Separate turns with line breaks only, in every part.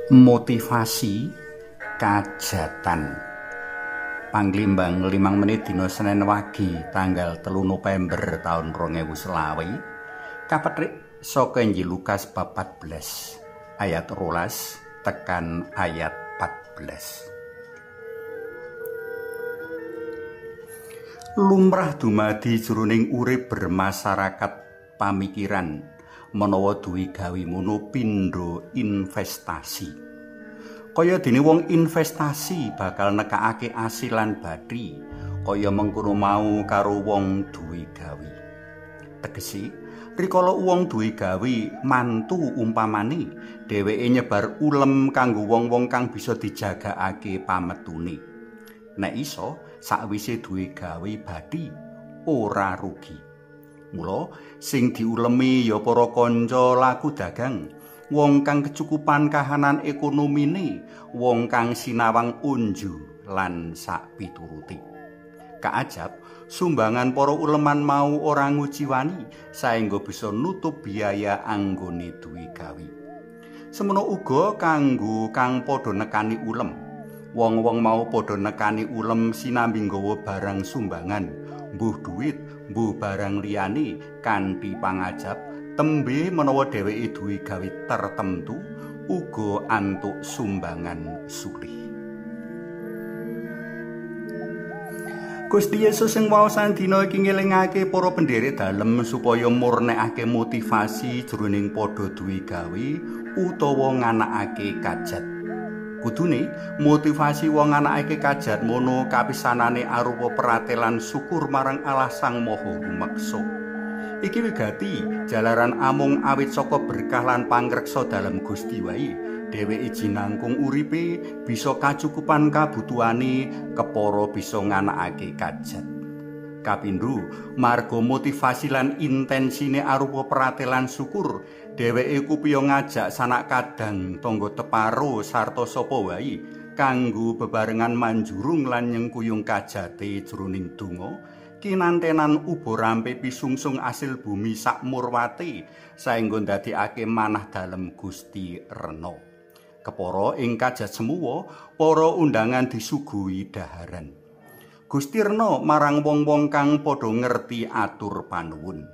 Motivasi kajatan. Panglimbang 5 menit dina Senin wagi tanggal 3 November tahun 2020 kapethik saka Injil Lukas bab 14 ayat 12 tekan ayat 14. Lumrah dumadi jroning urip bermasyarakat pamikiran menawa duwe gawe ngono pindho investasi. Kaya dene wong investasi bakal nekakake asilan bathi, kaya mengkono mau karo wong duwe gawe. Tegese, rikala wong duwe gawe mantu umpamane, dheweke nyebar ulem kanggo wong-wong kang bisa dijagakake pametune. Nek iso, sakwise duwe gawe bathi ora rugi. Mula sing diulemi ya para kanca laku dagang, wong kang kecukupan kahanan ekonomine, wong kang sinawang unju lan sak pituruti. Kaajab sumbangan para uleman mau ora nguciwani saengga bisa nutup biaya anggone duwe gawe. Semono uga kanggo kang padha nekani ulem. Wong-wong mau padha nekani ulem sinambi nggawa barang sumbangan, mbuh duit, mbuh barang liyane kanthi pangajab tembe menawa dheweke duwe gawe tertentu uga antuk sumbangan sulih. Gusti Yesus sing waosan dina iki ngelingake para pendherek dalem supaya murnekake motivasi jroning padha duwe gawe utawa nganakake kajat. Kudune motivasi wong anakake kajat mono kapisanane arupa pratelan syukur marang Allah Sang Maha Rumeksa. Iki wigati jalaran amung awit saka berkah lan pangreksa dalam Gusti wae dheweke jinangkung uripe bisa kacukupan kabutuhane kepara bisa nganakake kajat. Kapindho, marga motivasi lan intensine arupa pratelan syukur, dheweke kupiya ngajak sanak kadang tangga teparo sarta sapa wae kanggo bebarengan manjurung lan nyengkuyung kajate jroning donga kinantenan uba rampe pisungsung asil bumi sak murwate saengga ndadekake manah dalem Gusti rena. Kepara ing kajat semuwa para undangan disuguhi daharan. Gusti rena marang wong-wong kang padha ngerti atur panuwun.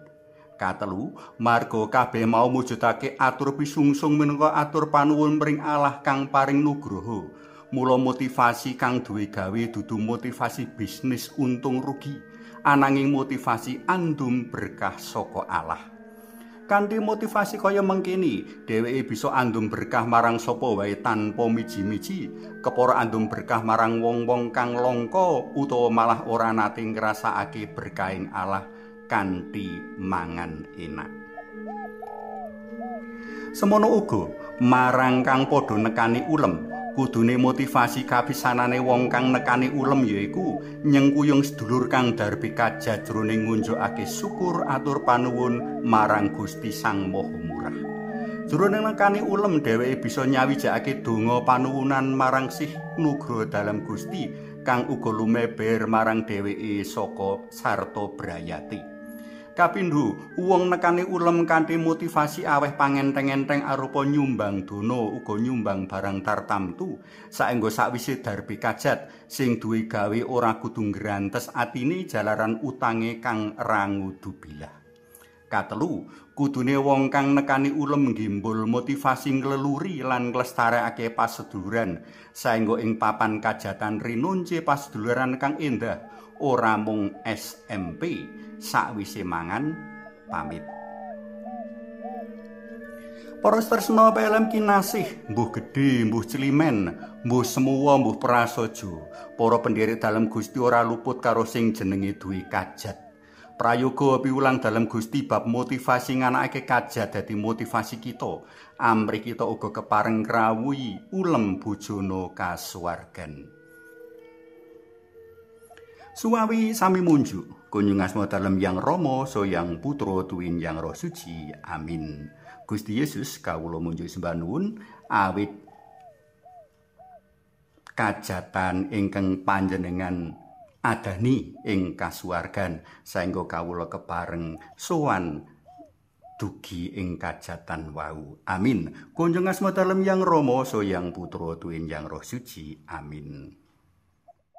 Katelu, marga kabeh mau mujudake atur pisungsung minangka atur panuwun mring Allah kang paring nugraha. Mula motivasi kang duwe gawe dudu motivasi bisnis untung rugi, ananging motivasi andum berkah saka Allah. Kanthi motivasi kaya mengkini, dheweke bisa andum berkah marang sapa wae tanpa miji-miji, kepara andum berkah marang wong-wong kang langka utawa malah ora nate ngrasakake berkahing Allah kanthi mangan enak. Semono uga marang kang padha nekani ulem, kudune motivasi kapisanane wong kang nekani ulem yaiku nyengkuyung sedulur kang darbe kajat jroning ngunjukake syukur atur panuwun marang Gusti Sang Maha Murah. Jroning nekani ulem dheweke bisa nyawijakake donga panuwunan marang sih nugraha dalam Gusti kang uga lumeber marang dheweke saka sarta brayati. Kapindho, wong nekani ulem kanthi motivasi aweh pangenteng-enteng arupa nyumbang dono uga nyumbang barang tartamtu saengga sakwise darbe kajat sing duwe gawe ora kudu ngrantes atine jalaran utange kang rangudubilah. Katelu, kudune wong kang nekani ulem ngimbul motivasi ngleluri lan nglestarekake paseduluran saengga ing papan kajatan rinunce paseduluran kang endah ora mung SMP sakwise mangan pamit. Para tresna pelem kinasih, mbuh gedhe, mbuh celimen, mbuh semuwa, mbuh prasaja, para pendherek dalem Gusti ora luput karo sing jenenge duwe kajat. Prayoga piwulang dalem Gusti bab motivasi nganakake kajat dadi motivasi kita. Amri kita uga kepareng krawuhi ulem bojono kasuwargan. Suwawi sami munjuk, kunjung asma dalem Yang Rama, so Yang Putra tuwin Yang Roh Suci. Amin. Gusti Yesus kawula munjuk sembah nuwun awit kajatan ingkang panjenengan adani ing kasuwargan saengga kawula kepareng sowan dugi ing kajatan wau. Amin. Kunjung asma dalem Yang Rama, so Yang Putra, tuwin Yang Roh Suci. Amin.